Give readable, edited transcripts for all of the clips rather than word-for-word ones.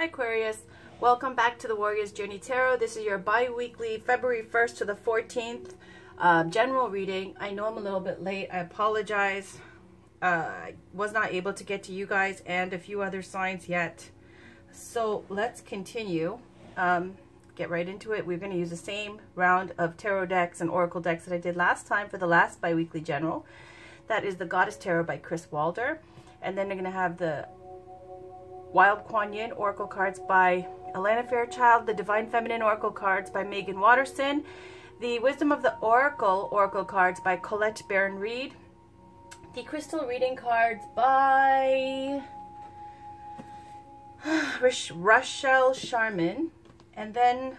Hi Aquarius, welcome back to the Warrior's Journey Tarot. This is your bi-weekly February 1st to the 14th general reading. I know I'm a little bit late. I apologize. I was not able to get to you guys and a few other signs yet. So let's continue. Get right into it. We're going to use the same round of tarot decks and oracle decks that I did last time for the last bi-weekly general. That is the Goddess Tarot by Chris Walder. And then they're going to have the Wild Kuan Yin Oracle cards by Alana Fairchild, the Divine Feminine Oracle cards by Megan Watterson, the Wisdom of the Oracle cards by Colette Baron Reed, the Crystal Reading cards by Rochelle Sharman, and then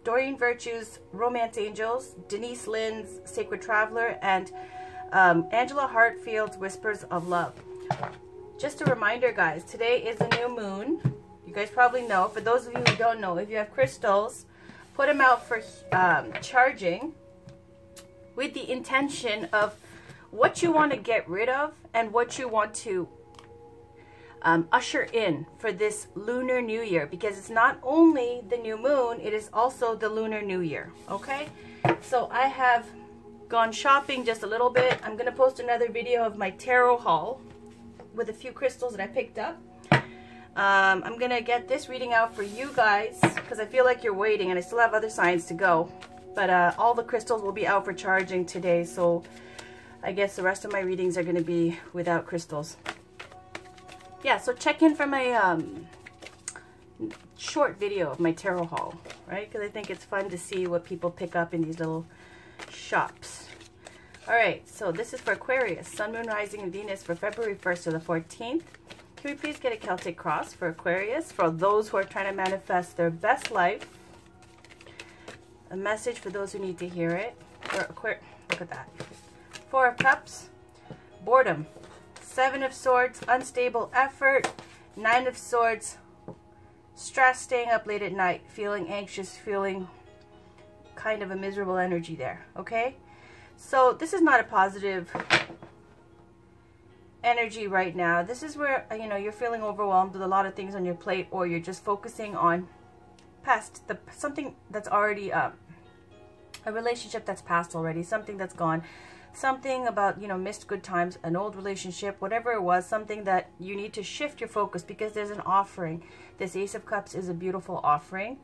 Doreen Virtue's Romance Angels, Denise Lynn's Sacred Traveler, and Angela Hartfield's Whispers of Love. Just a reminder, guys, today is a new moon. You guys probably know. For those of you who don't know, if you have crystals, put them out for charging with the intention of what you want to get rid of and what you want to usher in for this Lunar New Year, because it's not only the new moon, it is also the Lunar New Year, okay? So I have gone shopping just a little bit. I'm going to post another video of my tarot haul with a few crystals that I picked up. I'm going to get this reading out for you guys because I feel like you're waiting and I still have other signs to go. But all the crystals will be out for charging today, so I guess the rest of my readings are going to be without crystals. Yeah, so check in for my short video of my tarot haul, right? Because I think it's fun to see what people pick up in these little shops. All right, so this is for Aquarius, Sun, Moon, Rising, and Venus for February 1st to the 14th. Can we please get a Celtic cross for Aquarius, for those who are trying to manifest their best life? A message for those who need to hear it. For Aquarius, look at that. Four of Cups, boredom. Seven of Swords, unstable effort. Nine of Swords, stress, staying up late at night, feeling anxious, feeling kind of a miserable energy there, okay? So this is not a positive energy right now. This is where, you know, you're feeling overwhelmed with a lot of things on your plate, or you're just focusing on something that's already a relationship that's passed already, something that's gone, something about, you know, missed good times, an old relationship, whatever it was, something that you need to shift your focus because there's an offering. This Ace of Cups is a beautiful offering.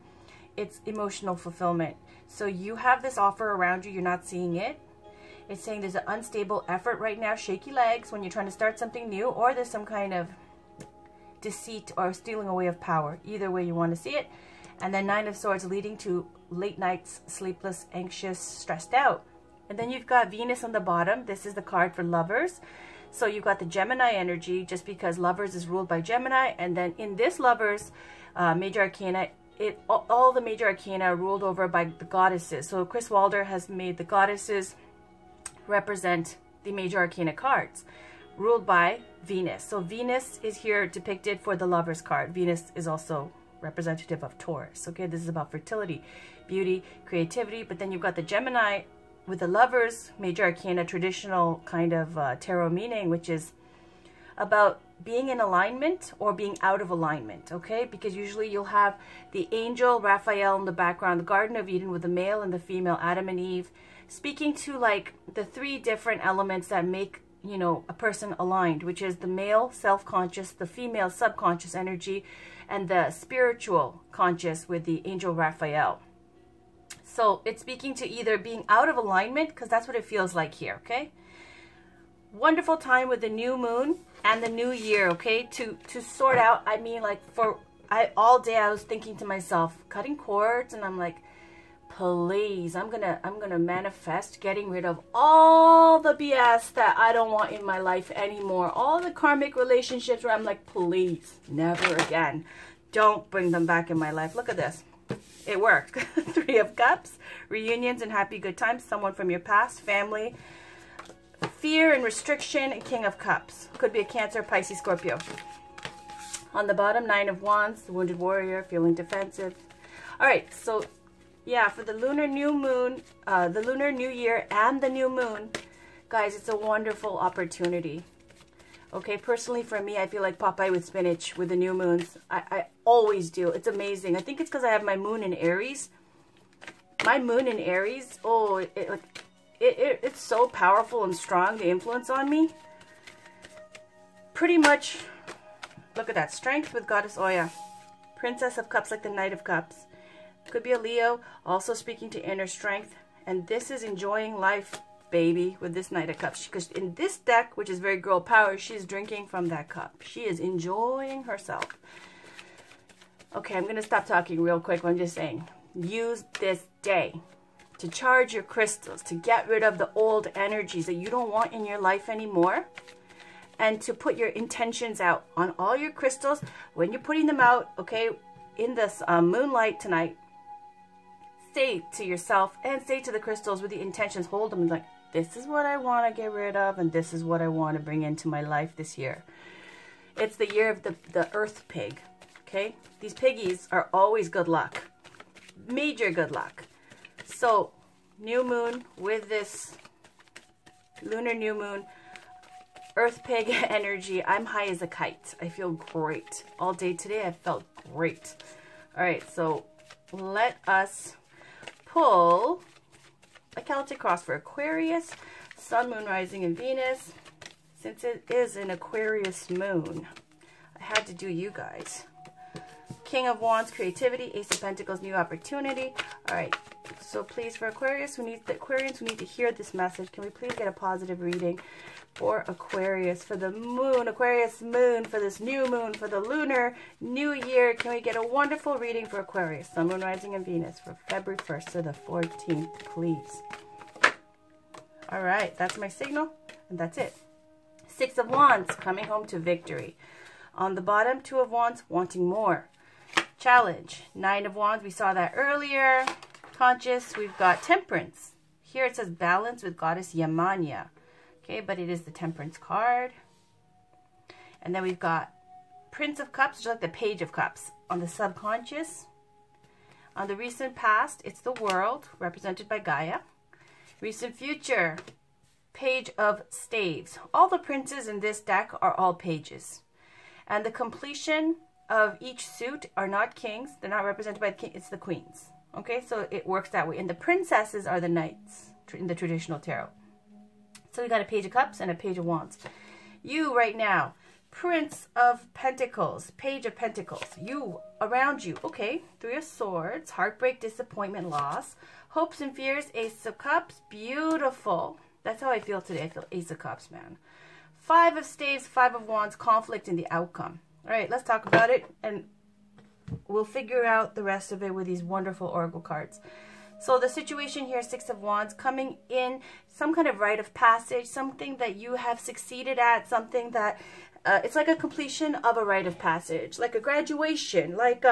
It's emotional fulfillment. So you have this offer around you, you're not seeing it. It's saying there's an unstable effort right now, shaky legs when you're trying to start something new, or there's some kind of deceit or stealing away of power. Either way you want to see it. And then Nine of Swords leading to late nights, sleepless, anxious, stressed out. And then you've got Venus on the bottom. This is the card for lovers. So you've got the Gemini energy, just because lovers is ruled by Gemini. And then in this lovers major arcana, all the major arcana are ruled over by the goddesses. So Chris Walder has made the goddesses represent the major arcana cards ruled by Venus. So Venus is here depicted for the lovers card. Venus is also representative of Taurus. Okay, this is about fertility, beauty, creativity. But then you've got the Gemini with the lovers major arcana, traditional kind of tarot meaning, which is about being in alignment or being out of alignment, okay? Because usually you'll have the angel Raphael in the background, the Garden of Eden with the male and the female, Adam and Eve, speaking to like the three different elements that make, you know, a person aligned, which is the male self-conscious, the female subconscious energy, and the spiritual conscious with the angel Raphael. So it's speaking to either being out of alignment, because that's what it feels like here, okay? Wonderful time with the new moon and the new year, okay? To sort out, I mean, like all day I was thinking to myself, cutting cords, and I'm like, please, I'm gonna manifest getting rid of all the BS that I don't want in my life anymore. All the karmic relationships where I'm like, please, never again. Don't bring them back in my life. Look at this. It worked. Three of Cups, reunions and happy good times, someone from your past, family, fear and restriction, and King of Cups. Could be a Cancer, Pisces, Scorpio. On the bottom, Nine of Wands, the wounded warrior, feeling defensive. All right, so yeah, for the lunar new moon, the lunar new year and the new moon, guys, it's a wonderful opportunity. Okay, personally for me, I feel like Popeye with spinach with the new moons. I always do. It's amazing. I think it's because I have my moon in Aries. My moon in Aries, oh, it's so powerful and strong, the influence on me. Pretty much, look at that. Strength with Goddess Oya. Princess of Cups like the Knight of Cups. Could be a Leo, also speaking to inner strength. And this is enjoying life, baby, with this Knight of Cups. Because in this deck, which is very girl power, she's drinking from that cup. She is enjoying herself. Okay, I'm going to stop talking real quick. I'm just saying, use this day to charge your crystals, to get rid of the old energies that you don't want in your life anymore, and to put your intentions out on all your crystals. When you're putting them out, okay, in this moonlight tonight, say to yourself and say to the crystals with the intentions, hold them like, this is what I want to get rid of, and this is what I want to bring into my life this year. It's the year of the earth pig, okay? These piggies are always good luck, major good luck. So, new moon with this lunar new moon, earth pig energy. I'm high as a kite. I feel great. All day today, I felt great. All right, so let us pull a Celtic cross for Aquarius, Sun, Moon, Rising, and Venus. Since it is an Aquarius moon, I had to do you guys. King of Wands, creativity. Ace of Pentacles, new opportunity. All right, so please, for Aquarius, the Aquarians who need to hear this message, can we please get a positive reading for Aquarius, for the moon, Aquarius moon, for this new moon, for the lunar new year? Can we get a wonderful reading for Aquarius, Sun, Moon, Rising, and Venus for February 1st to the 14th, please? All right, that's my signal, and that's it. Six of Wands, coming home to victory. On the bottom, Two of Wands, wanting more. Challenge, Nine of Wands, we saw that earlier. Conscious, we've got Temperance. Here it says balance with Goddess Yamanya. Okay, but it is the Temperance card. And then we've got Prince of Cups, just like the Page of Cups. On the subconscious, on the recent past, it's the World, represented by Gaia. Recent future, Page of Staves. All the princes in this deck are all pages. And the completion of each suit are not kings. They're not represented by the king. It's the queens. Okay, so it works that way. And the princesses are the knights in the traditional tarot. So we got a Page of Cups and a Page of Wands. You right now, Prince of Pentacles, Page of Pentacles. You, around you, okay, Three of Swords, heartbreak, disappointment, loss, hopes and fears, Ace of Cups, beautiful. That's how I feel today. I feel Ace of Cups, man. Five of Staves, Five of Wands, conflict in the outcome. All right, let's talk about it, and we'll figure out the rest of it with these wonderful oracle cards. So the situation here, Six of Wands, coming in, some kind of rite of passage, something that you have succeeded at, something that, it's like a completion of a rite of passage, like a graduation, like,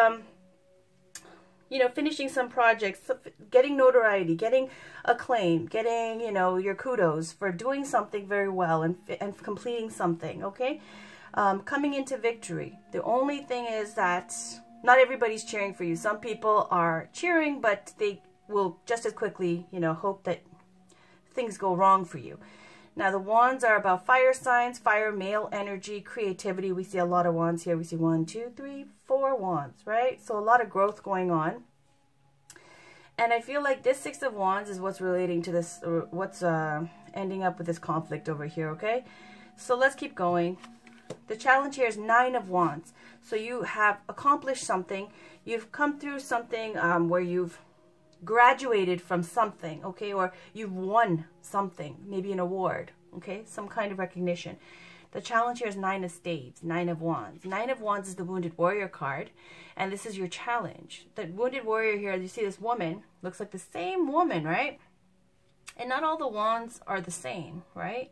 you know, finishing some projects, getting notoriety, getting acclaim, getting, you know, your kudos for doing something very well and completing something, okay? Coming into victory. The only thing is that not everybody's cheering for you. Some people are cheering, but they will just as quickly, you know, hope that things go wrong for you. Now, the wands are about fire signs, fire, male energy, creativity. We see a lot of wands here. We see 1, 2, 3, 4 wands, right? So a lot of growth going on. And I feel like this Six of Wands is what's relating to this, or what's ending up with this conflict over here, okay? So let's keep going. The challenge here is Nine of Wands. So you have accomplished something. You've come through something where you've graduated from something, okay? Or you've won something, maybe an award, okay? Some kind of recognition. The challenge here is Nine of Staves, Nine of Wands. Nine of Wands is the Wounded Warrior card, and this is your challenge. The Wounded Warrior here, you see this woman, looks like the same woman, right? And not all the wands are the same, right?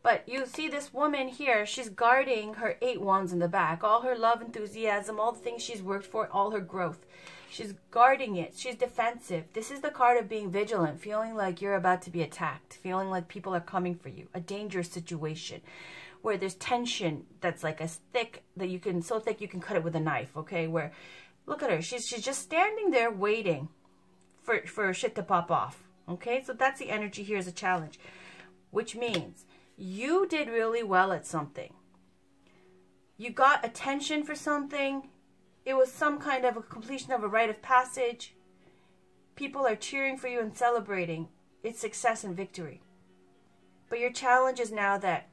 But you see this woman here, she's guarding her 8 wands in the back. All her love, enthusiasm, all the things she's worked for, all her growth. She's guarding it. She's defensive. This is the card of being vigilant, feeling like you're about to be attacked, feeling like people are coming for you. A dangerous situation where there's tension that's like as thick that you can, so thick you can cut it with a knife, okay? Where, look at her. She's just standing there waiting for shit to pop off, okay? So that's the energy here as a challenge, which means you did really well at something. you got attention for something. It was some kind of a completion of a rite of passage. People are cheering for you and celebrating its success and victory. But your challenge is now that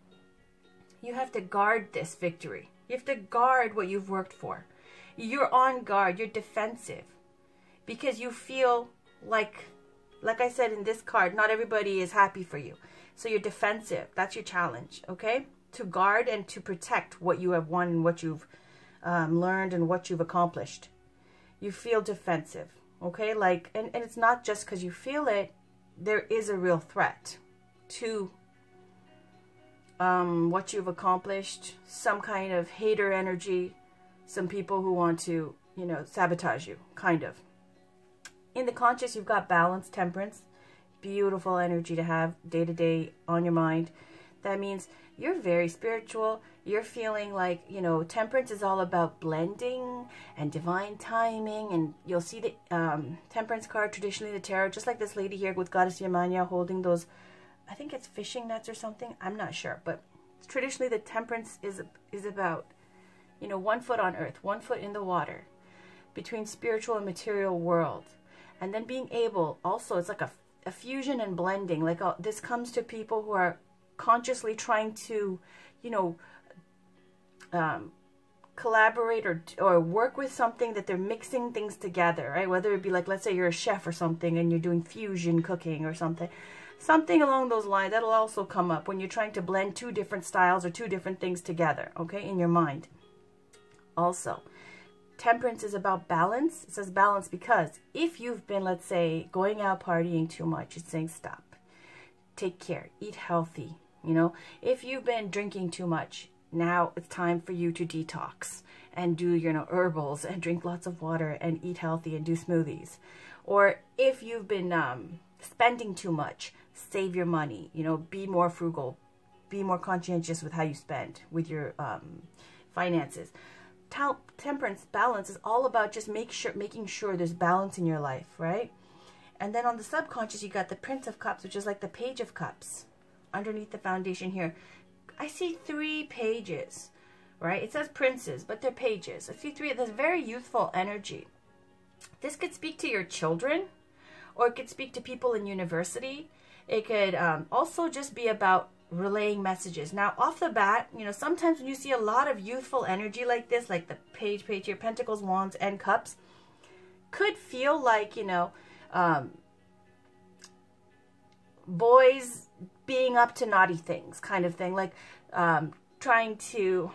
you have to guard this victory. You have to guard what you've worked for. You're on guard. You're defensive. Because you feel like I said in this card, not everybody is happy for you. So you're defensive. That's your challenge, okay? To guard and to protect what you have won and what you've learned and what you've accomplished. You feel defensive, okay? Like, and it's not just because you feel it. There is a real threat to what you've accomplished. Some kind of hater energy. Some people who want to, you know, sabotage you, kind of. In the conscious, you've got balance, temperance. Beautiful energy to have day to day on your mind. That means you're very spiritual. You're feeling like, you know, temperance is all about blending and divine timing. And you'll see the temperance card, traditionally the tarot, just like this lady here with Goddess Yamanya holding those, I think it's fishing nets or something. I'm not sure. But traditionally the temperance is about, you know, 1 foot on earth, 1 foot in the water, between spiritual and material world. And then being able, also, it's like a fusion and blending. Like this comes to people who are consciously trying to, you know, collaborate or work with something that they're mixing things together, right? Whether it be like, let's say you're a chef or something and you're doing fusion cooking or something. Something along those lines, that'll also come up when you're trying to blend 2 different styles or 2 different things together, okay, in your mind. Also, temperance is about balance. It says balance because if you've been, let's say, going out partying too much, it's saying stop. Take care. Eat healthy. You know, if you've been drinking too much, now it's time for you to detox and do, you know, herbals and drink lots of water and eat healthy and do smoothies. Or if you've been spending too much, save your money. You know, be more frugal. Be more conscientious with how you spend, with your finances. Temperance, balance is all about just making sure there's balance in your life, right? And then on the subconscious, you got the Prince of Cups, which is like the Page of Cups. Underneath the foundation here, I see 3 pages, right? It says princes, but they're pages. I see 3. There's very youthful energy. This could speak to your children, or it could speak to people in university. It could also just be about relaying messages. Now, off the bat, you know, sometimes when you see a lot of youthful energy like this, like the page here, Pentacles, Wands, and Cups, could feel like, you know, boys being up to naughty things kind of thing, like trying to,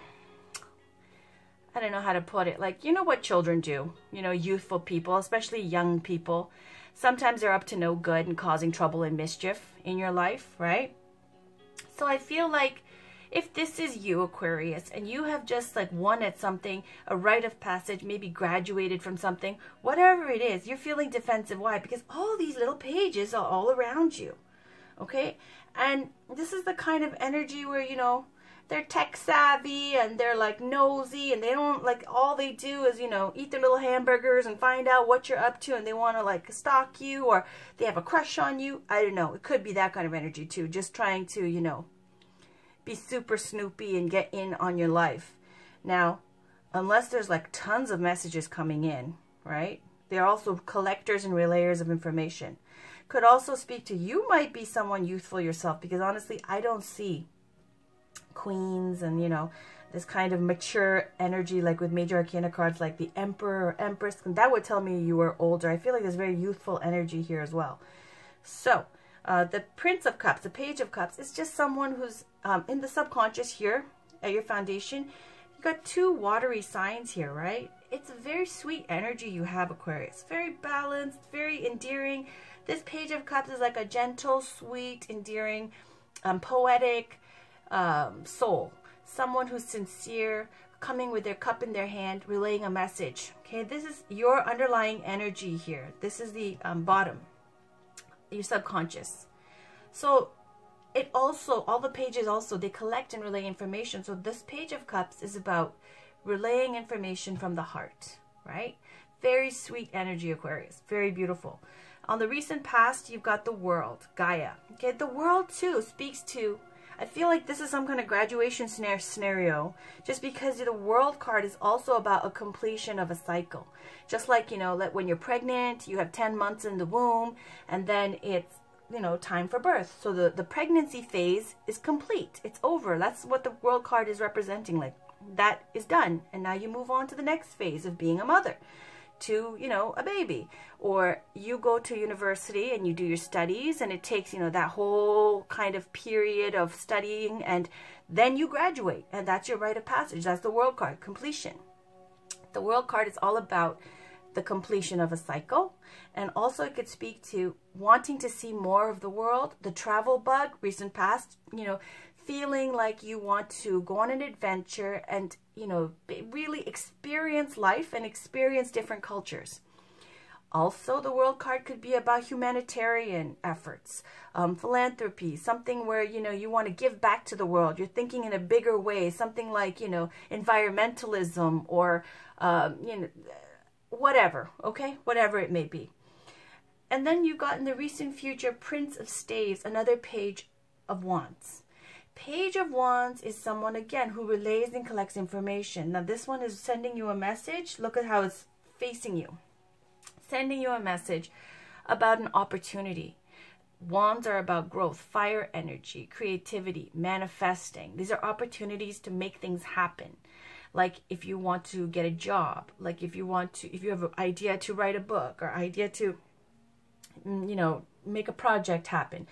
I don't know how to put it, like, you know what children do, you know, youthful people, especially young people, sometimes they're up to no good and causing trouble and mischief in your life, right? So I feel like if this is you, Aquarius, and you have just like won at something, a rite of passage, maybe graduated from something, whatever it is, you're feeling defensive. Why? Because all these little pages are all around you, okay? And this is the kind of energy where, you know, they're tech savvy and they're like nosy and they don't, like, all they do is, you know, eat their little hamburgers and find out what you're up to, and they want to like stalk you, or they have a crush on you. I don't know. It could be that kind of energy too. Just trying to, you know, be super snoopy and get in on your life. Now, unless there's like tons of messages coming in, right? They're also collectors and relayers of information. Could also speak to, you might be someone youthful yourself, because honestly, I don't see queens and, you know, this kind of mature energy like with major arcana cards like the Emperor or Empress. That would tell me you were older. I feel like there's very youthful energy here as well. So the Prince of Cups, the Page of Cups, is just someone who's in the subconscious here at your foundation. You got 2 watery signs here, right? It's a very sweet energy you have, Aquarius. Very balanced, very endearing. This Page of Cups is like a gentle, sweet, endearing, poetic soul. Someone who's sincere, coming with their cup in their hand, relaying a message. Okay, this is your underlying energy here. This is the bottom, your subconscious. So it also, all the pages also, they collect and relay information. So this Page of Cups is about relaying information from the heart, right? Very sweet energy, Aquarius. Very beautiful. On the recent past, you've got the World, Gaia. Okay, the World too speaks to I feel like this is some kind of graduation scenario, just because the World card is also about a completion of a cycle. Just like, you know, like when you're pregnant, you have 10 months in the womb, and then it's, you know, time for birth. So the pregnancy phase is complete. It's over. That's what the World card is representing. Like, that is done. And now you move on to the next phase of being a mother, to, you know, a baby. Or you go to university and you do your studies, and it takes, you know, that whole kind of period of studying, and then you graduate, and that's your rite of passage. That's the World card, completion. The World card is all about the completion of a cycle, and also it could speak to wanting to see more of the world, the travel bug, recent past, you know, feeling like you want to go on an adventure and, you know, really experience life and experience different cultures. Also, the World card could be about humanitarian efforts, philanthropy, something where, you know, you want to give back to the world. You're thinking in a bigger way, something like, you know, environmentalism or, you know, whatever, okay? Whatever it may be. And then you got in the recent future, Prince of Staves, another Page of Wands. Page of Wands is someone, again, who relays and collects information. Now, this one is sending you a message. Look at how it's facing you. Sending you a message about an opportunity. Wands are about growth, fire energy, creativity, manifesting. These are opportunities to make things happen. Like if you want to get a job, like if you have an idea to write a book, or idea to, you know, make a project happen.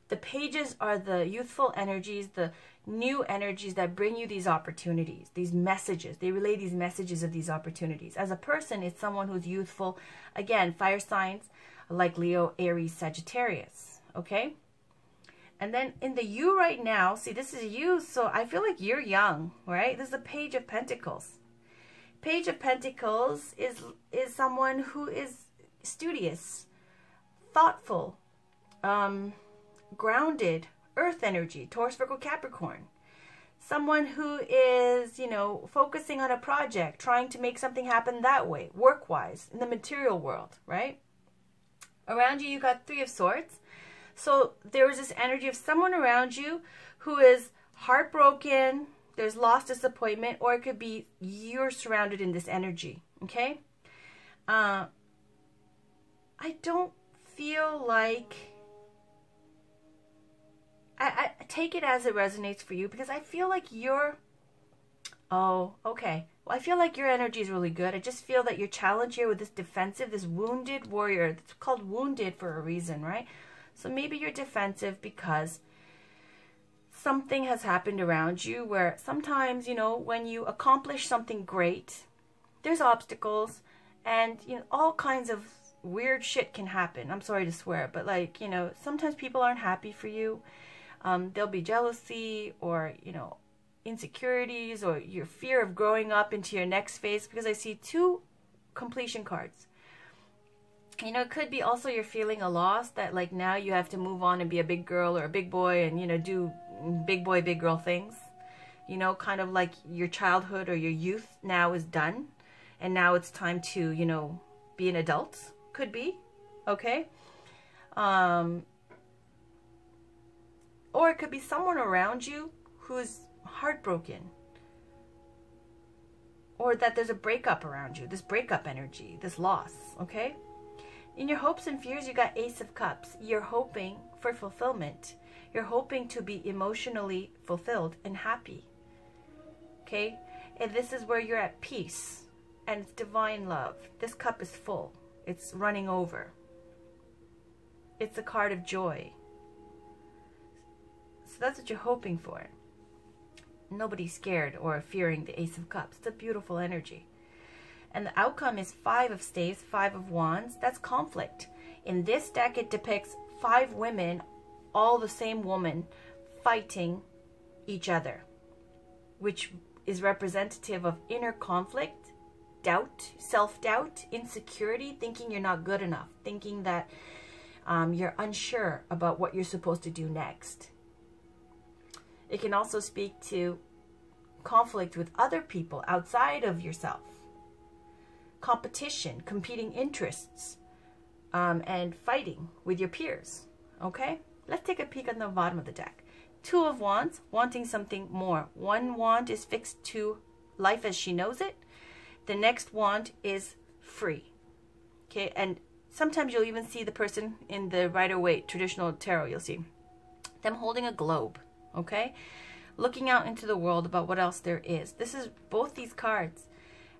The pages are the youthful energies, the new energies that bring you these opportunities, these messages. They relay these messages of these opportunities. As a person, it's someone who's youthful. Again, fire signs like Leo, Aries, Sagittarius. Okay? And then in the you right now, see, this is you, so I feel like you're young, right? This is a Page of Pentacles. Page of Pentacles is someone who is studious, thoughtful, grounded, earth energy, Taurus, Virgo, Capricorn. Someone who is, you know, focusing on a project, trying to make something happen that way, work-wise, in the material world, right? Around you, you got Three of Swords. So there is this energy of someone around you who is heartbroken, there's lost disappointment, or it could be you're surrounded in this energy, okay? I don't feel like... I take it as it resonates for you, because I feel like you're... Oh, okay. Well, I feel like your energy is really good. I just feel that you're challenged here with this defensive, this wounded warrior. It's called wounded for a reason, right? So maybe you're defensive because something has happened around you where sometimes, you know, when you accomplish something great, there's obstacles and, you know, all kinds of weird shit can happen. I'm sorry to swear, but like, you know, sometimes people aren't happy for you. There'll be jealousy or, you know, insecurities or your fear of growing up into your next phase, because I see two completion cards. You know, it could be also you're feeling a loss that like now you have to move on and be a big girl or a big boy and, you know, do big boy, big girl things. You know, kind of like your childhood or your youth now is done. And now it's time to, you know, be an adult. Could be. Okay. Or it could be someone around you who's heartbroken. Or that there's a breakup around you. This breakup energy. This loss. Okay. In your hopes and fears, you got Ace of Cups. You're hoping for fulfillment. You're hoping to be emotionally fulfilled and happy. Okay? And this is where you're at peace. And it's divine love. This cup is full. It's running over. It's a card of joy. So that's what you're hoping for. Nobody's scared or fearing the Ace of Cups. It's a beautiful energy. And the outcome is Five of Staves, Five of Wands. That's conflict. In this deck, it depicts 5 women, all the same woman, fighting each other, which is representative of inner conflict, doubt, self-doubt, insecurity, thinking you're not good enough, thinking that you're unsure about what you're supposed to do next. It can also speak to conflict with other people outside of yourself. Competition, competing interests, and fighting with your peers. Okay? Let's take a peek on the bottom of the deck. Two of Wands, wanting something more. One wand is fixed to life as she knows it. The next wand is free. Okay, and sometimes you'll even see the person in the Rider-Waite traditional tarot, you'll see them holding a globe, okay? Looking out into the world about what else there is. This is, both these cards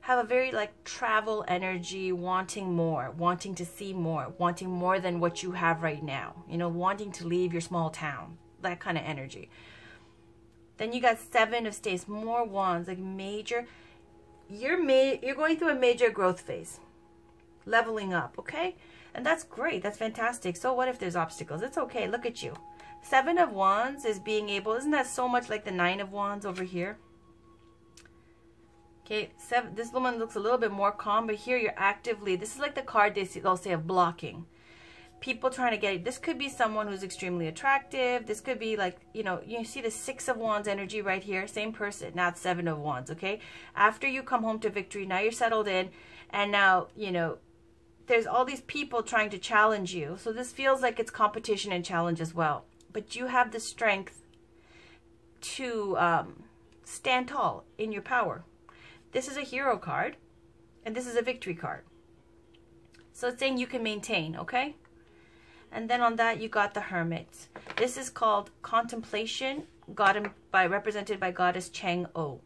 have a very like travel energy, wanting more, wanting to see more, wanting more than what you have right now. You know, wanting to leave your small town, that kind of energy. Then you got Seven of Staves, more wands, like major. You're going through a major growth phase, leveling up, okay? And that's great. That's fantastic. So what if there's obstacles? It's okay. Look at you. Seven of Wands is being able, isn't that so much like the Nine of Wands over here? Okay, this woman looks a little bit more calm, but here you're actively, this is like the card they'll say of blocking. People trying to get it. This could be someone who's extremely attractive. This could be like, you know, you see the Six of Wands energy right here. Same person. Now it's Seven of Wands, okay? After you come home to victory, now you're settled in. And now, you know, there's all these people trying to challenge you. So this feels like it's competition and challenge as well. But you have the strength to stand tall in your power. This is a hero card. And this is a victory card. So it's saying you can maintain, okay? And then on that, you got the Hermit. This is called Contemplation, represented by Goddess Chang-O.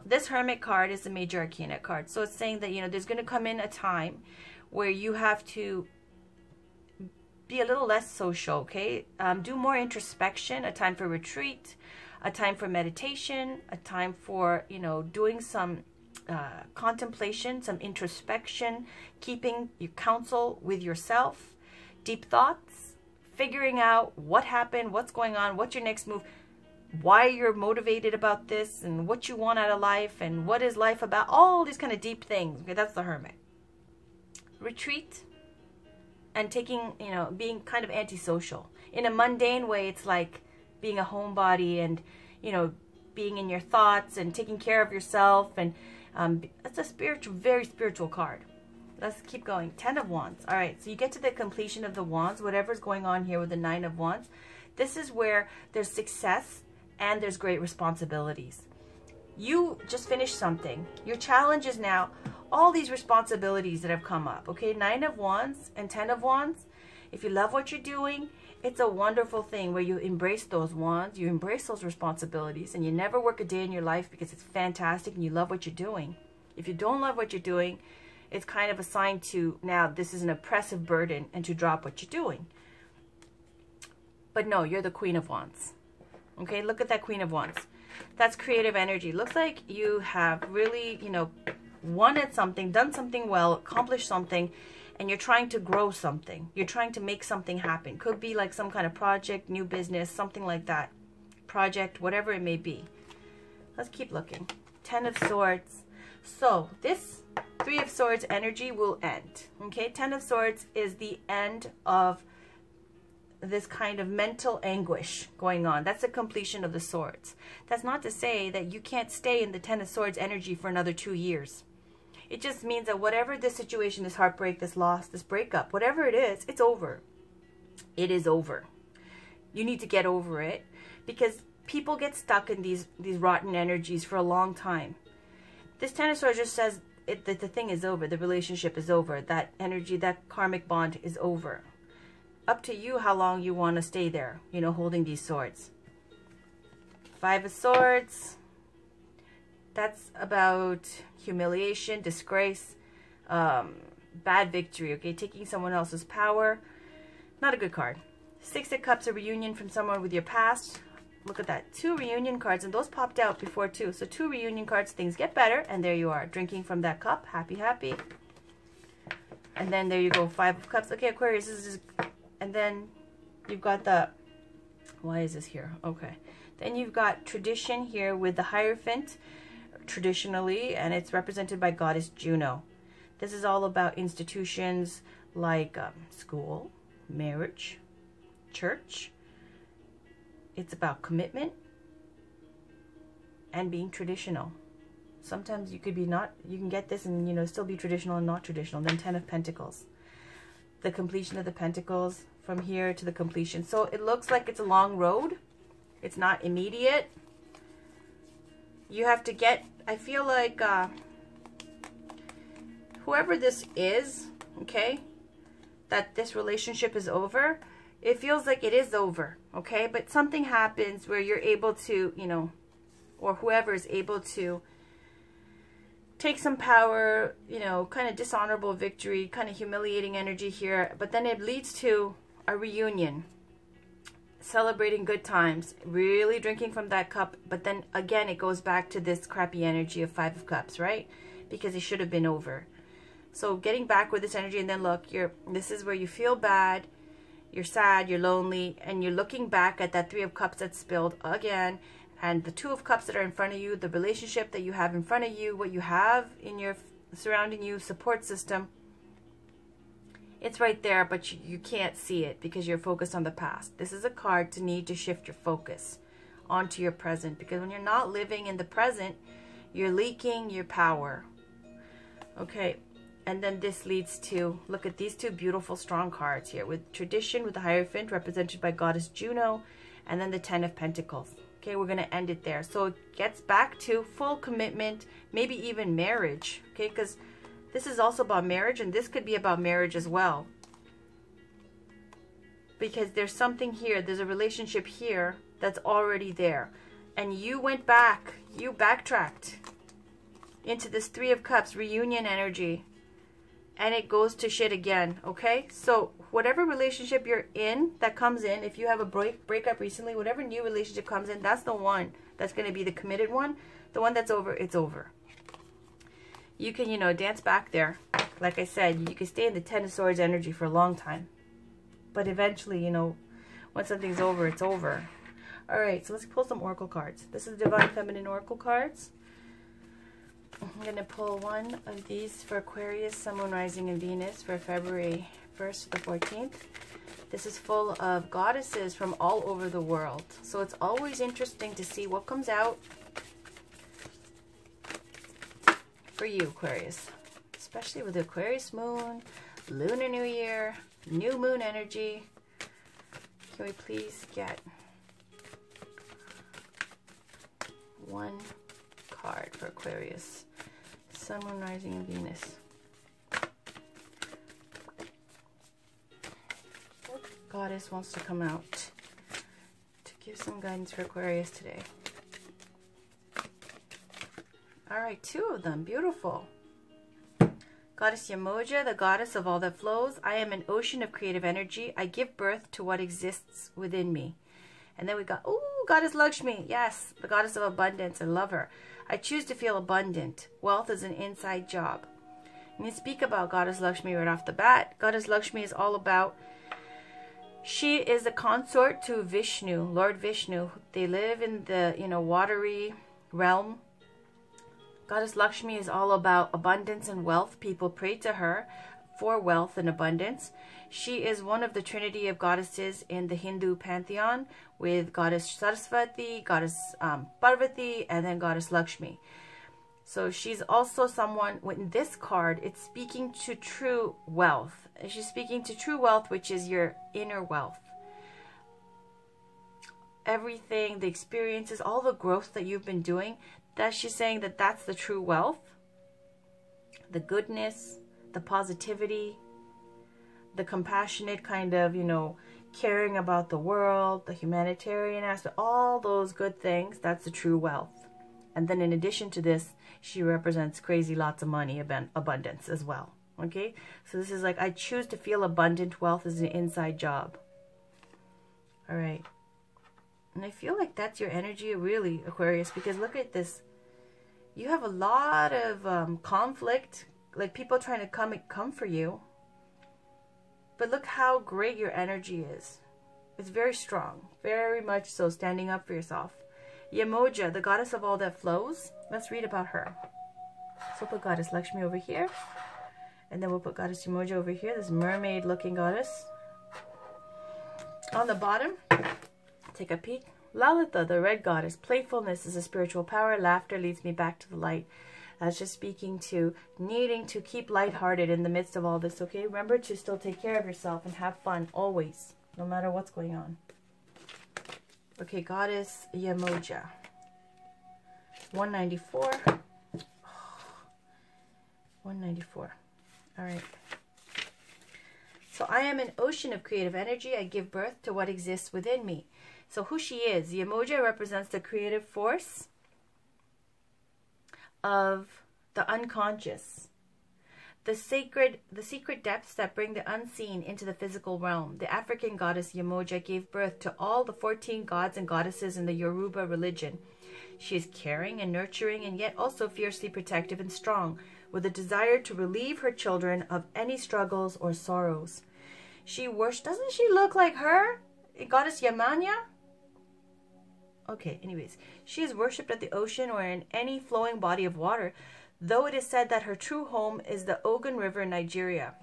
This Hermit card is the Major Arcana card. So it's saying that, you know, there's going to come in a time where you have to be a little less social, okay? Do more introspection, a time for retreat, a time for meditation, a time for, you know, doing some contemplation, some introspection, keeping your counsel with yourself. Deep thoughts, figuring out what happened, what's going on, what's your next move, why you're motivated about this, and what you want out of life, and what is life about, all these kind of deep things. Okay, that's the Hermit. Retreat and taking, you know, being kind of antisocial. In a mundane way, it's like being a homebody and, you know, being in your thoughts and taking care of yourself. And that's a spiritual, very spiritual card. Let's keep going. Ten of Wands. All right, so you get to the completion of the Wands, whatever's going on here with the Nine of Wands. This is where there's success and there's great responsibilities. You just finished something. Your challenge is now all these responsibilities that have come up. Okay, Nine of Wands and Ten of Wands. If you love what you're doing, it's a wonderful thing where you embrace those wands, you embrace those responsibilities, and you never work a day in your life because it's fantastic and you love what you're doing. If you don't love what you're doing, it's kind of a sign to, now this is an oppressive burden and to drop what you're doing. But no, you're the Queen of Wands. Okay, look at that Queen of Wands. That's creative energy. Looks like you have really, you know, won at something, done something well, accomplished something, and you're trying to grow something. You're trying to make something happen. Could be like some kind of project, new business, something like that. Project, whatever it may be. Let's keep looking. Ten of Swords. So this Three of Swords energy will end. Okay, Ten of Swords is the end of this kind of mental anguish going on. That's the completion of the swords. That's not to say that you can't stay in the Ten of Swords energy for another 2 years. It just means that whatever this situation, this heartbreak, this loss, this breakup, whatever it is, it's over. It is over. You need to get over it because people get stuck in these rotten energies for a long time. This Ten of Swords just says that the thing is over. The relationship is over. That energy, that karmic bond is over. Up to you how long you want to stay there, you know, holding these swords. Five of Swords. That's about humiliation, disgrace, bad victory, okay? Taking someone else's power. Not a good card. Six of Cups, a reunion from someone with your past. Look at that. 2 reunion cards, and those popped out before too. So 2 reunion cards, things get better, and there you are, drinking from that cup. Happy, happy. And then there you go, 5 of Cups. Okay, Aquarius, this is... And then you've got the... Why is this here? Okay. Then you've got tradition here with the Hierophant, traditionally, and it's represented by Goddess Juno. This is all about institutions like school, marriage, church. It's about commitment and being traditional. Sometimes you could be not, you can get this and, you know, still be traditional and not traditional. Then 10 of Pentacles. The completion of the Pentacles from here to the completion. So it looks like it's a long road. It's not immediate. You have to get, I feel like whoever this is, okay, that this relationship is over, it feels like it is over, okay? But something happens where you're able to, you know, or whoever is able to take some power, you know, kind of dishonorable victory, kind of humiliating energy here, but then it leads to a reunion, celebrating good times, really drinking from that cup, but then again it goes back to this crappy energy of Five of Cups, right? Because it should have been over. So getting back with this energy, and then look, this is where you feel bad, you're sad, you're lonely, and you're looking back at that Three of Cups that's spilled again, and the Two of Cups that are in front of you, the relationship that you have in front of you, what you have in your surrounding you, support system. It's right there, but you can't see it because you're focused on the past. This is a card to need to shift your focus onto your present, because when you're not living in the present, you're leaking your power. Okay, and then this leads to, look at these two beautiful strong cards here with tradition, with the Hierophant represented by Goddess Juno, and then the Ten of Pentacles. Okay, we're going to end it there. So it gets back to full commitment, maybe even marriage. Okay, because this is also about marriage, and this could be about marriage as well. Because there's something here, there's a relationship here that's already there. And you went back, you backtracked into this Three of Cups reunion energy. And it goes to shit again, okay? So whatever relationship you're in that comes in, if you have a breakup recently, whatever new relationship comes in, that's the one that's going to be the committed one. The one that's over, it's over. You can, you know, dance back there. Like I said, you can stay in the Ten of Swords energy for a long time. But eventually, you know, when something's over, it's over. All right, so let's pull some oracle cards. This is Divine Feminine Oracle cards. I'm going to pull one of these for Aquarius, Sun, Moon, Rising, and Venus for February 1st to the 14th. This is full of goddesses from all over the world. So it's always interesting to see what comes out for you, Aquarius. Especially with the Aquarius moon, Lunar New Year, new moon energy. Can we please get one card for Aquarius, Sun, Moon, Rising, and Venus? What goddess wants to come out to give some guidance for Aquarius today? All right, two of them, beautiful. Goddess Yamoja, the goddess of all that flows. I am an ocean of creative energy. I give birth to what exists within me. And then we got, ooh, Goddess Lakshmi. Yes, the goddess of abundance. I love her. I choose to feel abundant. Wealth is an inside job. And you speak about Goddess Lakshmi right off the bat. Goddess Lakshmi is all about, she is a consort to Vishnu, Lord Vishnu. They live in the, you know, watery realm. Goddess Lakshmi is all about abundance and wealth. People pray to her for wealth and abundance. She is one of the trinity of goddesses in the Hindu pantheon, with Goddess Saraswati, Goddess Parvati, and then Goddess Lakshmi. So she's also someone, with this card, it's speaking to true wealth. She's speaking to true wealth, which is your inner wealth. Everything, the experiences, all the growth that you've been doing, that she's saying that that's the true wealth. The goodness, the positivity, the compassionate kind of, you know, caring about the world, the humanitarian aspect, all those good things, that's the true wealth. And then in addition to this, she represents crazy lots of money, abundance as well. Okay, so this is like, I choose to feel abundant. Wealth is an inside job. All right. And I feel like that's your energy, really, Aquarius, because look at this. You have a lot of conflict, like people trying to come for you. But look how great your energy is. It's very strong, very much so, standing up for yourself. Yamoja, the goddess of all that flows. Let's read about her. So we'll put Goddess Lakshmi over here. And then we'll put Goddess Yamoja over here, this mermaid-looking goddess. On the bottom, take a peek. Lalita, the red goddess. Playfulness is a spiritual power. Laughter leads me back to the light. That's just speaking to needing to keep lighthearted in the midst of all this, okay? Remember to still take care of yourself and have fun always, no matter what's going on. Okay, Goddess Yemoja. 194. 194. All right. So I am an ocean of creative energy. I give birth to what exists within me. So who she is, the emoji represents the creative force of the unconscious. The secret depths that bring the unseen into the physical realm. The African goddess Yemoja gave birth to all the 14 gods and goddesses in the Yoruba religion. She is caring and nurturing and yet also fiercely protective and strong, with a desire to relieve her children of any struggles or sorrows. Doesn't she look like her? Goddess Yamanya? Okay, anyways. She is worshipped at the ocean or in any flowing body of water, though it is said that her true home is the Ogun River in Nigeria.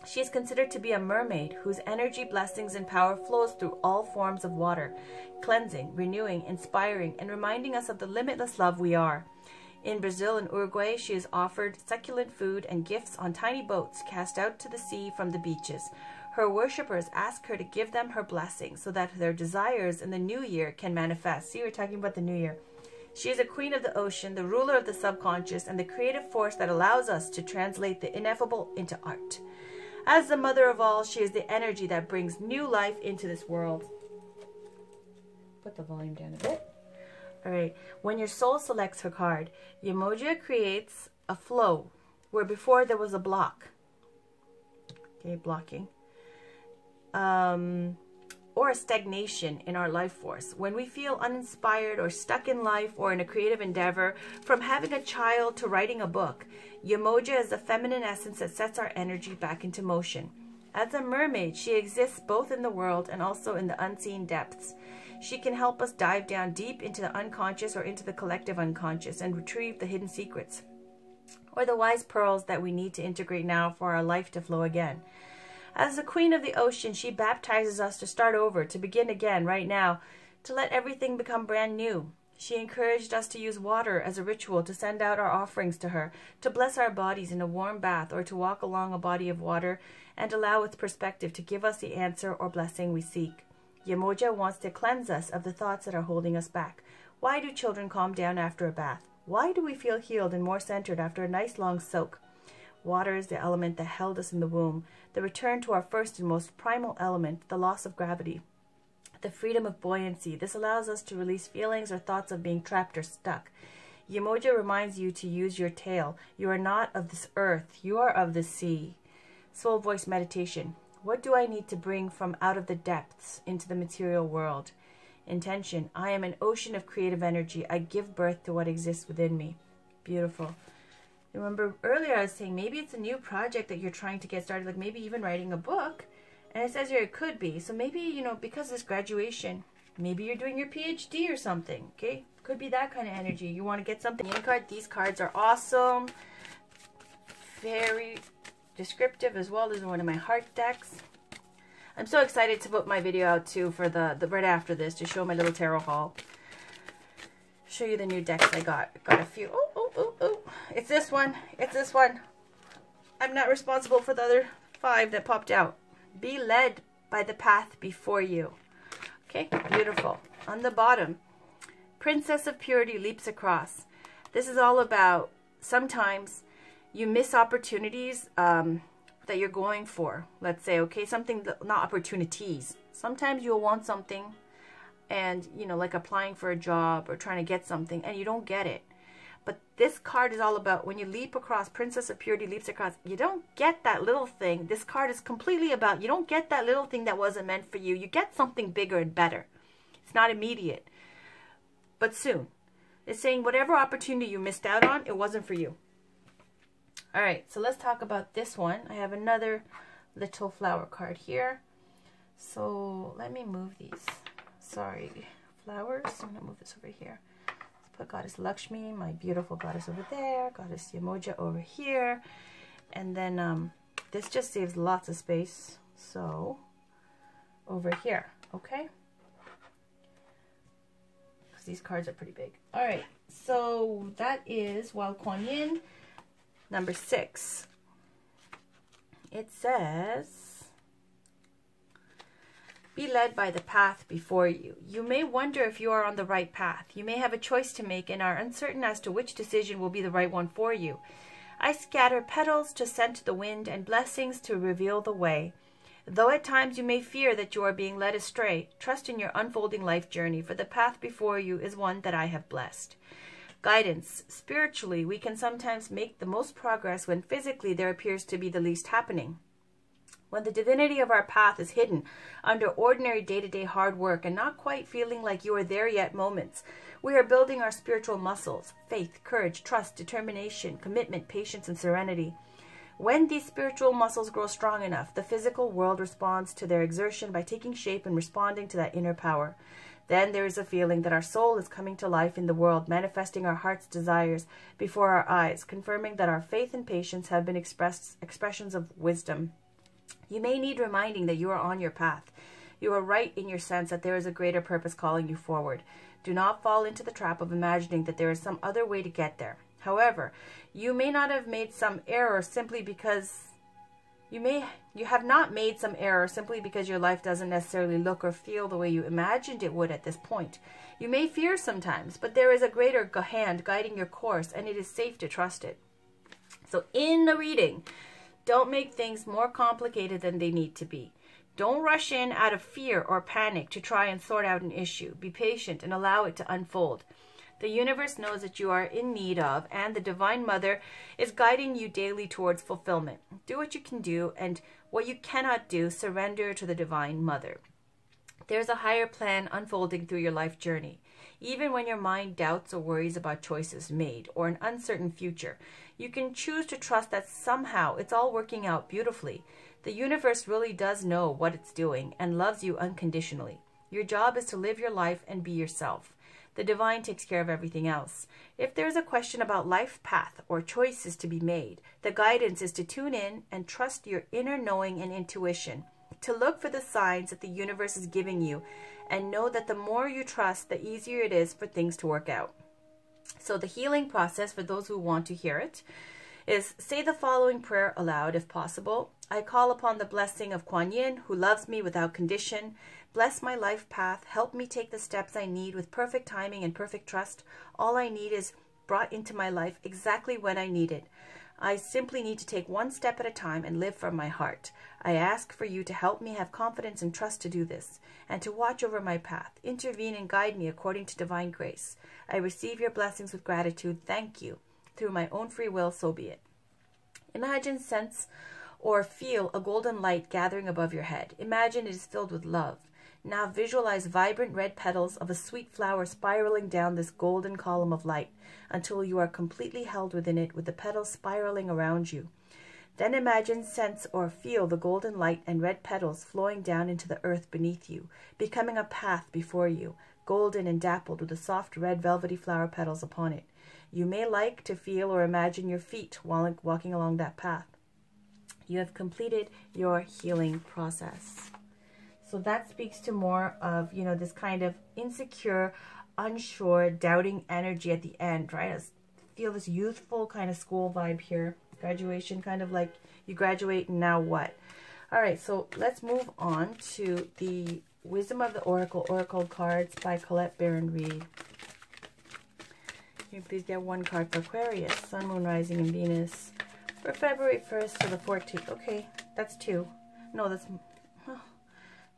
She is considered to be a mermaid whose energy, blessings, and power flows through all forms of water, cleansing, renewing, inspiring, and reminding us of the limitless love we are. In Brazil and Uruguay, she is offered succulent food and gifts on tiny boats cast out to the sea from the beaches. Her worshippers ask her to give them her blessing so that their desires in the new year can manifest. See, we're talking about the new year. She is a queen of the ocean, the ruler of the subconscious, and the creative force that allows us to translate the ineffable into art. As the mother of all, she is the energy that brings new life into this world. Put the volume down a bit. All right. When your soul selects her card, Yemoja creates a flow where before there was a block. Okay, blocking. Or a stagnation in our life force. When we feel uninspired or stuck in life or in a creative endeavor, from having a child to writing a book, Yemoja is the feminine essence that sets our energy back into motion. As a mermaid, she exists both in the world and also in the unseen depths. She can help us dive down deep into the unconscious or into the collective unconscious and retrieve the hidden secrets or the wise pearls that we need to integrate now for our life to flow again. As the queen of the ocean, she baptizes us to start over, to begin again right now, to let everything become brand new. She encouraged us to use water as a ritual to send out our offerings to her, to bless our bodies in a warm bath or to walk along a body of water and allow its perspective to give us the answer or blessing we seek. Yemoja wants to cleanse us of the thoughts that are holding us back. Why do children calm down after a bath? Why do we feel healed and more centered after a nice long soak? Water is the element that held us in the womb, the return to our first and most primal element, the loss of gravity, the freedom of buoyancy. This allows us to release feelings or thoughts of being trapped or stuck. Yemoja reminds you to use your tail. You are not of this earth. You are of the sea. Soul voice meditation. What do I need to bring from out of the depths into the material world? Intention. I am an ocean of creative energy. I give birth to what exists within me. Beautiful. Remember earlier I was saying maybe it's a new project that you're trying to get started, like maybe even writing a book. And it says here it could be. So maybe, you know, because it's graduation, maybe you're doing your PhD or something, okay? Could be that kind of energy. You want to get something in card. These cards are awesome. Very descriptive as well. This is one of my heart decks. I'm so excited to put my video out too for the right after this to show my little tarot haul. Show you the new decks I got. Got a few. Oh. It's this one. It's this one. I'm not responsible for the other 5 that popped out. Be led by the path before you. Okay, beautiful. On the bottom, Princess of Purity leaps across. This is all about sometimes you miss opportunities that you're going for. Let's say, okay, something, not opportunities. Sometimes you'll want something and, you know, like applying for a job or trying to get something and you don't get it. But this card is all about when you leap across, Princess of Purity leaps across, you don't get that little thing. This card is completely about, you don't get that little thing that wasn't meant for you. You get something bigger and better. It's not immediate, but soon. It's saying whatever opportunity you missed out on, it wasn't for you. All right, so let's talk about this one. I have another little flower card here. So let me move these. Sorry, flowers. I'm going to move this over here. Put Goddess Lakshmi, my beautiful goddess, over there. Goddess Yemoja over here. And then this just saves lots of space. So over here, okay? Because these cards are pretty big. All right, so that is Wild Kuan Yin, number 6. It says, Be led by the path before you. You may wonder if you are on the right path. You may have a choice to make and are uncertain as to which decision will be the right one for you. I scatter petals to scent the wind and blessings to reveal the way. Though at times you may fear that you are being led astray, trust in your unfolding life journey, for the path before you is one that I have blessed. Guidance. Spiritually, we can sometimes make the most progress when physically there appears to be the least happening. When the divinity of our path is hidden under ordinary day-to-day hard work and not quite feeling like you are there yet moments, we are building our spiritual muscles: faith, courage, trust, determination, commitment, patience, and serenity. When these spiritual muscles grow strong enough, the physical world responds to their exertion by taking shape and responding to that inner power. Then there is a feeling that our soul is coming to life in the world, manifesting our heart's desires before our eyes, confirming that our faith and patience have been expressions of wisdom. You may need reminding that you are on your path. You are right in your sense that there is a greater purpose calling you forward. Do not fall into the trap of imagining that there is some other way to get there. However, you may not have made some error simply because you have not made some error simply because your life doesn't necessarily look or feel the way you imagined it would at this point. You may fear sometimes, but there is a greater hand guiding your course, and it is safe to trust it. So in the reading, don't make things more complicated than they need to be. Don't rush in out of fear or panic to try and sort out an issue. Be patient and allow it to unfold. The universe knows that you are in need of, and the Divine Mother is guiding you daily towards fulfillment. Do what you can do, and what you cannot do, surrender to the Divine Mother. There's a higher plan unfolding through your life journey. Even when your mind doubts or worries about choices made or an uncertain future, you can choose to trust that somehow it's all working out beautifully. The universe really does know what it's doing and loves you unconditionally. Your job is to live your life and be yourself. The divine takes care of everything else. If there is a question about life path or choices to be made, the guidance is to tune in and trust your inner knowing and intuition, to look for the signs that the universe is giving you, and know that the more you trust, the easier it is for things to work out. So the healing process, for those who want to hear it, is say the following prayer aloud if possible. I call upon the blessing of Kuan Yin, who loves me without condition. Bless my life path. Help me take the steps I need with perfect timing and perfect trust. All I need is brought into my life exactly when I need it. I simply need to take one step at a time and live from my heart. I ask for you to help me have confidence and trust to do this, and to watch over my path. Intervene and guide me according to divine grace. I receive your blessings with gratitude. Thank you. Through my own free will, so be it. Imagine, sense, or feel a golden light gathering above your head. Imagine it is filled with love. Now visualize vibrant red petals of a sweet flower spiraling down this golden column of light until you are completely held within it, with the petals spiraling around you. Then imagine, sense, or feel the golden light and red petals flowing down into the earth beneath you, becoming a path before you, golden and dappled with the soft red velvety flower petals upon it. You may like to feel or imagine your feet while walking along that path. You have completed your healing process. So that speaks to more of, this kind of insecure, unsure, doubting energy at the end, right? I feel this youthful kind of school vibe here. Graduation, kind of like you graduate and now what? All right, so let's move on to the Wisdom of the Oracle cards by Colette Baron Reid. Can you please get one card for Aquarius, Sun, Moon, Rising, and Venus for February 1st to the 14th? Okay, that's two. No, that's...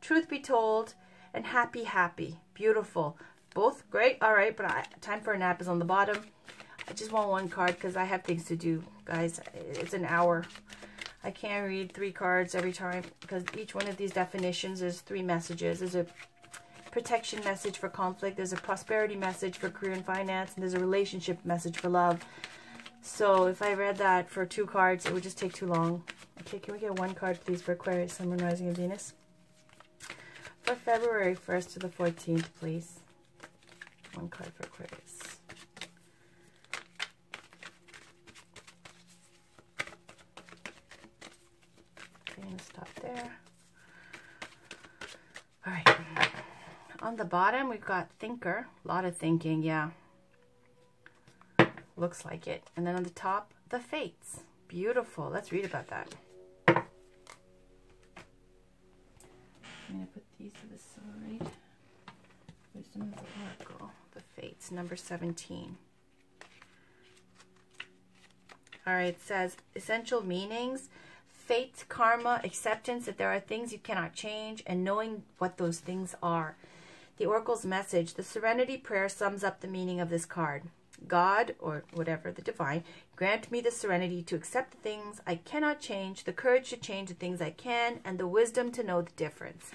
Truth be told, and happy. Beautiful. Both great. All right, but time for a nap is on the bottom. I just want one card because I have things to do, guys. It's an hour. I can't read 3 cards every time because each one of these definitions is 3 messages. There's a protection message for conflict. There's a prosperity message for career and finance. And there's a relationship message for love. So if I read that for 2 cards, it would just take too long. Okay, can we get one card, please, for Aquarius, Sun, Moon, Rising, and Venus? For February 1st to the 14th, please. One card for Aquarius. Okay, I'm going to stop there. All right. On the bottom, we've got thinker. A lot of thinking, yeah. Looks like it. And then on the top, the fates. Beautiful. Let's read about that. I'm going to put these to the side. Wisdom of the Oracle, the Fates, number 17. All right, it says essential meanings, fate, karma, acceptance that there are things you cannot change, and knowing what those things are. The Oracle's message, the Serenity Prayer, sums up the meaning of this card. God, or whatever, the divine, grant me the serenity to accept the things I cannot change, the courage to change the things I can, and the wisdom to know the difference.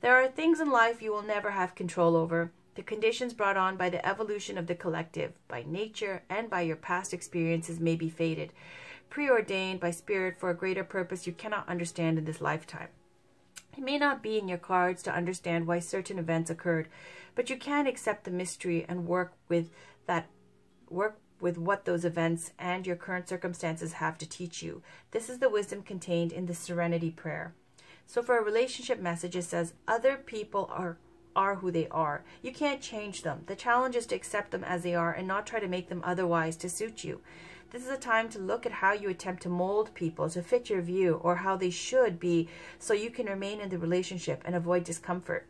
There are things in life you will never have control over. The conditions brought on by the evolution of the collective, by nature, and by your past experiences may be fated, preordained by spirit for a greater purpose you cannot understand in this lifetime. It may not be in your cards to understand why certain events occurred, but you can accept the mystery and work with what those events and your current circumstances have to teach you. This is the wisdom contained in the Serenity Prayer. So for a relationship message, it says, other people are who they are. You can't change them. The challenge is to accept them as they are and not try to make them otherwise to suit you. This is a time to look at how you attempt to mold people to fit your view or how they should be so you can remain in the relationship and avoid discomfort.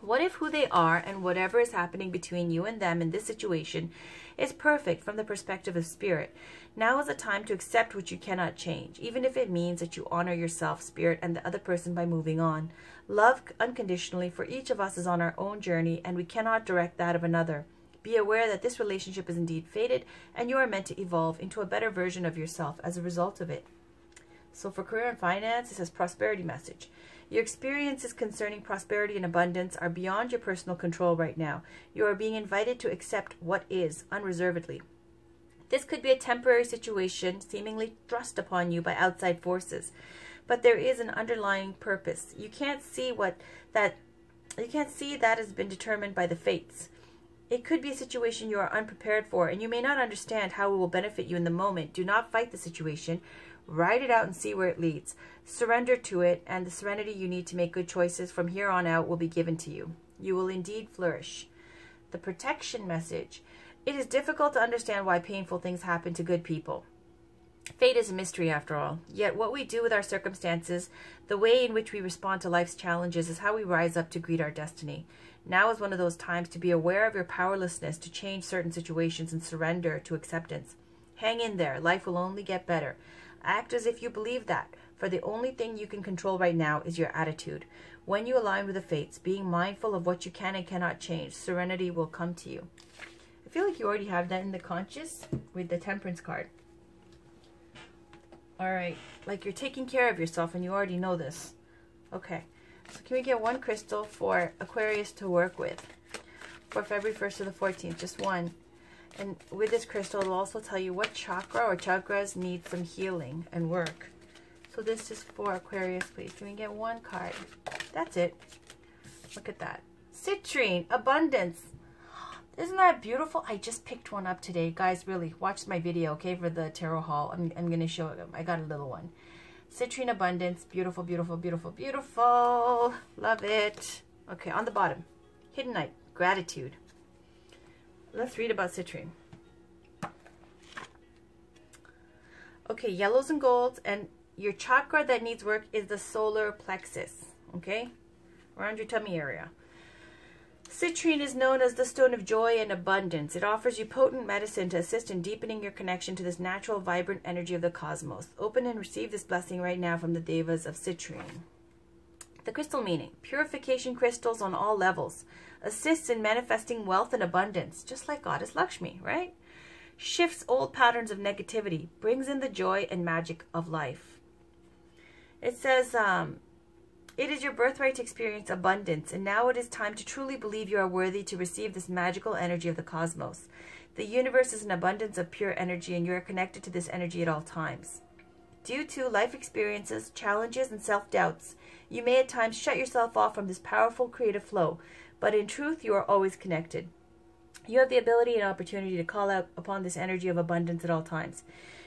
What if who they are and whatever is happening between you and them in this situation is perfect from the perspective of spirit? Now is the time to accept what you cannot change, even if it means that you honor yourself, spirit, and the other person by moving on. Love unconditionally, for each of us is on our own journey and we cannot direct that of another. Be aware that this relationship is indeed fated and you are meant to evolve into a better version of yourself as a result of it. So for career and finance, it says prosperity message. Your experiences concerning prosperity and abundance are beyond your personal control right now. You are being invited to accept what is unreservedly. This could be a temporary situation seemingly thrust upon you by outside forces, but there is an underlying purpose. You can't see that has been determined by the fates. It could be a situation you are unprepared for, and you may not understand how it will benefit you in the moment. Do not fight the situation. Write it out and see where it leads. Surrender to it, and the serenity you need to make good choices from here on out will be given to you. You will indeed flourish. The protection message. It is difficult to understand why painful things happen to good people. Fate is a mystery after all. Yet what we do with our circumstances, the way in which we respond to life's challenges, is how we rise up to greet our destiny. Now is one of those times to be aware of your powerlessness to change certain situations and surrender to acceptance. Hang in there. Life will only get better. Act as if you believe that, for the only thing you can control right now is your attitude. When you align with the fates, being mindful of what you can and cannot change, serenity will come to you. I feel like you already have that in the conscious with the Temperance card. All right, like you're taking care of yourself and you already know this. Okay, so can we get one crystal for Aquarius to work with for February 1st to the 14th? Just one. And with this crystal, it'll also tell you what chakra or chakras need some healing and work. So this is for Aquarius, please. Can we get one card? That's it. Look at that. Citrine, abundance. Isn't that beautiful? I just picked one up today. Guys, really, watch my video, okay, for the tarot haul. I'm going to show it. I got a little one. Citrine abundance. Beautiful, beautiful, beautiful, beautiful. Love it. Okay, on the bottom. Hidden Knight, gratitude. Let's read about citrine. Okay, yellows and golds, and your chakra that needs work is the solar plexus, okay? Around your tummy area. Citrine is known as the stone of joy and abundance. It offers you potent medicine to assist in deepening your connection to this natural, vibrant energy of the cosmos. Open and receive this blessing right now from the Devas of citrine. The crystal meaning. Purification crystals on all levels. Assists in manifesting wealth and abundance, just like Goddess Lakshmi, right? Shifts old patterns of negativity. Brings in the joy and magic of life. It says, it is your birthright to experience abundance, and now it is time to truly believe you are worthy to receive this magical energy of the cosmos. The universe is an abundance of pure energy, and you are connected to this energy at all times. Due to life experiences, challenges, and self-doubts, you may at times shut yourself off from this powerful creative flow, but in truth, you are always connected. You have the ability and opportunity to call out upon this energy of abundance at all times.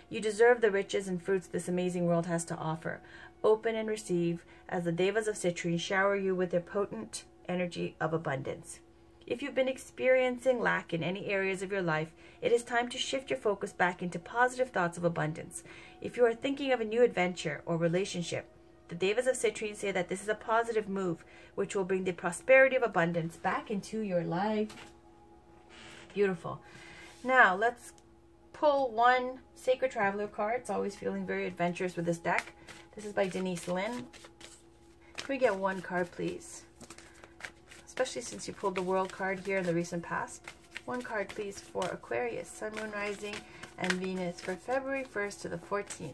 You deserve the riches and fruits this amazing world has to offer. Open and receive as the Devas of citrine shower you with their potent energy of abundance. If you've been experiencing lack in any areas of your life, it is time to shift your focus back into positive thoughts of abundance. If you are thinking of a new adventure or relationship, The Devas of Citrine say that this is a positive move, which will bring the prosperity of abundance back into your life. Beautiful. Now, let's pull one Sacred Traveler card. It's always feeling very adventurous with this deck. This is by Denise Lynn. Can we get one card, please? Especially since you pulled the World card here in the recent past. One card, please, for Aquarius, Sun, Moon, Rising, and Venus for February 1st to the 14th.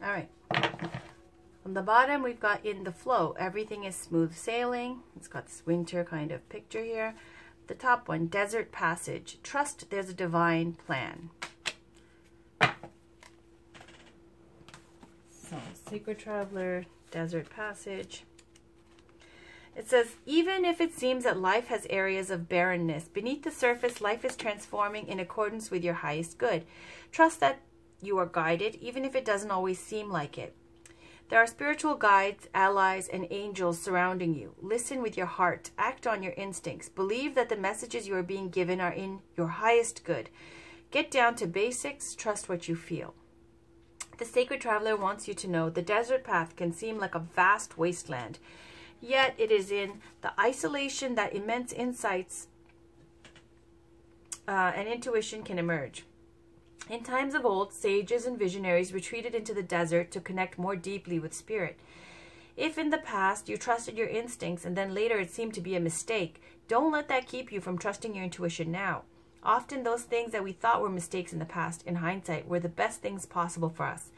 All right. On the bottom, we've got in the flow. Everything is smooth sailing. It's got this winter kind of picture here. The top one, desert passage. Trust there's a divine plan. So, Sacred Traveler, desert passage. It says, even if it seems that life has areas of barrenness, beneath the surface, life is transforming in accordance with your highest good. Trust that you are guided, even if it doesn't always seem like it. There are spiritual guides, allies, and angels surrounding you. Listen with your heart. Act on your instincts. Believe that the messages you are being given are in your highest good. Get down to basics. Trust what you feel. The Sacred Traveler wants you to know the desert path can seem like a vast wasteland, yet it is in the isolation that immense insights and intuition can emerge. In times of old, sages and visionaries retreated into the desert to connect more deeply with spirit. If in the past you trusted your instincts and then later it seemed to be a mistake, don't let that keep you from trusting your intuition now. Often those things that we thought were mistakes in the past, in hindsight, were the best things possible for us.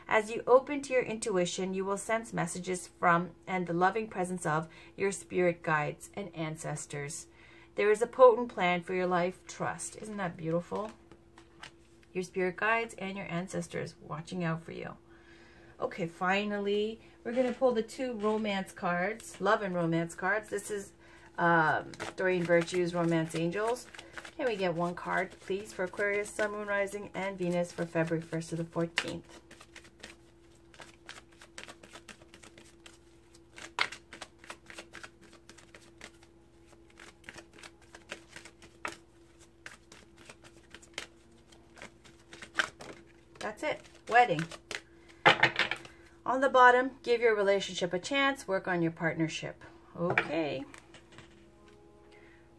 As you open to your intuition, you will sense messages from and the loving presence of your spirit guides and ancestors. There is a potent plan for your life. Trust. Isn't that beautiful? Your spirit guides and your ancestors watching out for you. Okay, finally, we're going to pull the two romance cards, love and romance cards. This is Doreen Virtue's Romance Angels. Can we get one card, please, for Aquarius, Sun, Moon, Rising, and Venus for February 1st to the 14th? That's it. Wedding. On the bottom, give your relationship a chance. Work on your partnership. Okay.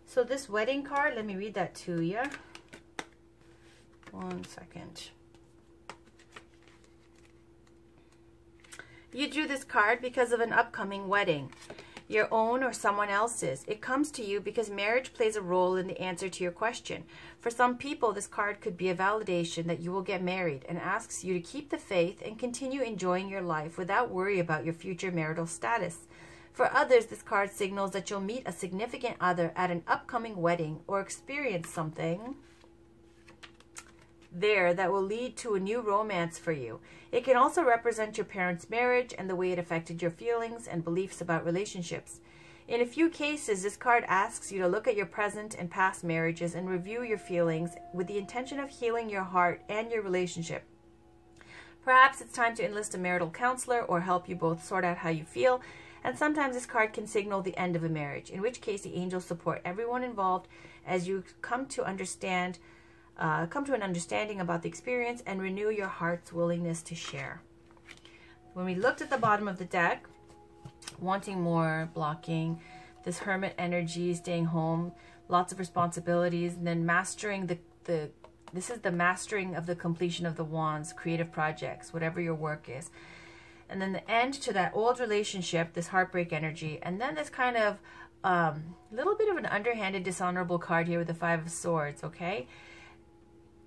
So this wedding card, let me read that to you. 1 second. You drew this card because of an upcoming wedding. Your own or someone else's. It comes to you because marriage plays a role in the answer to your question. For some people, this card could be a validation that you will get married and asks you to keep the faith and continue enjoying your life without worry about your future marital status. For others, this card signals that you'll meet a significant other at an upcoming wedding or experience something there that will lead to a new romance for you. It can also represent your parents' marriage and the way it affected your feelings and beliefs about relationships. In a few cases, this card asks you to look at your present and past marriages and review your feelings with the intention of healing your heart and your relationship. Perhaps it's time to enlist a marital counselor or help you both sort out how you feel, and sometimes this card can signal the end of a marriage, in which case the angels support everyone involved as you come to an understanding about the experience and renew your heart's willingness to share. When we looked at the bottom of the deck, wanting more, blocking, this hermit energy, staying home, lots of responsibilities, and then mastering this is the mastering of the completion of the wands, creative projects, whatever your work is. And then the end to that old relationship, this heartbreak energy, and then this kind of little bit of an underhanded, dishonorable card here with the Five of Swords, okay?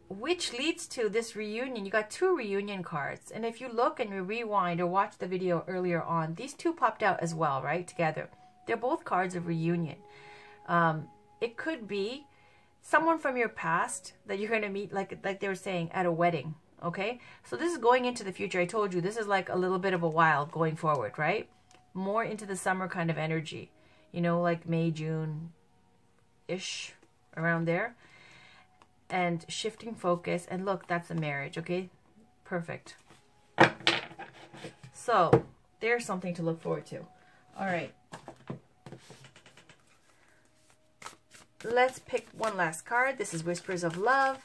Which leads to this reunion. You got two reunion cards. And if you look and you rewind or watch the video earlier on, these two popped out as well, right? Together. They're both cards of reunion. It could be someone from your past that you're going to meet, like they were saying, at a wedding. Okay, so this is going into the future. I told you this is like a little bit of a while going forward, right? More into the summer kind of energy, you know, like May, June-ish, around there. And shifting focus. And look, that's a marriage, okay? Perfect. So there's something to look forward to. All right. Let's pick one last card. This is Whispers of Love.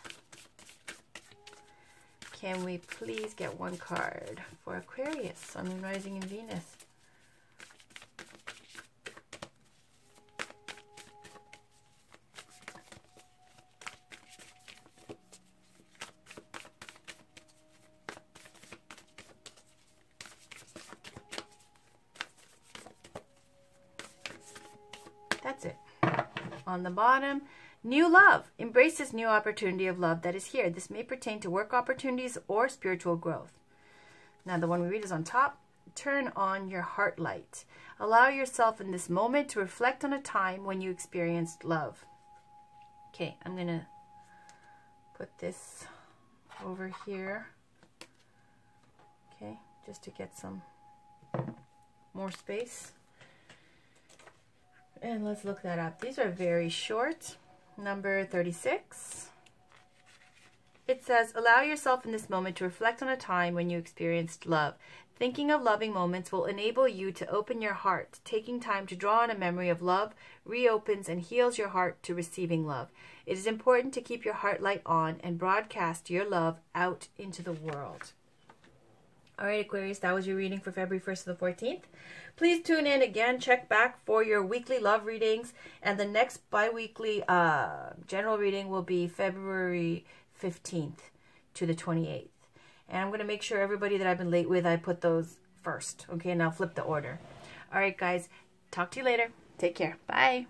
Can we please get one card for Aquarius, Sun, Moon, Rising, and Venus? That's it. On the bottom, new love. Embrace this new opportunity of love that is here. This may pertain to work opportunities or spiritual growth. Now, the one we read is on top. Turn on your heart light. Allow yourself in this moment to reflect on a time when you experienced love. Okay, I'm going to put this over here. Okay, just to get some more space. And let's look that up. These are very short. Number 36. It says, allow yourself in this moment to reflect on a time when you experienced love. Thinking of loving moments will enable you to open your heart. Taking time to draw on a memory of love reopens and heals your heart to receiving love. It is important to keep your heart light on and broadcast your love out into the world. All right, Aquarius, that was your reading for February 1st to the 14th. Please tune in again. Check back for your weekly love readings. And the next bi-weekly general reading will be February 15th to the 28th. And I'm going to make sure everybody that I've been late with, I put those first. Okay, and I'll flip the order. All right, guys. Talk to you later. Take care. Bye.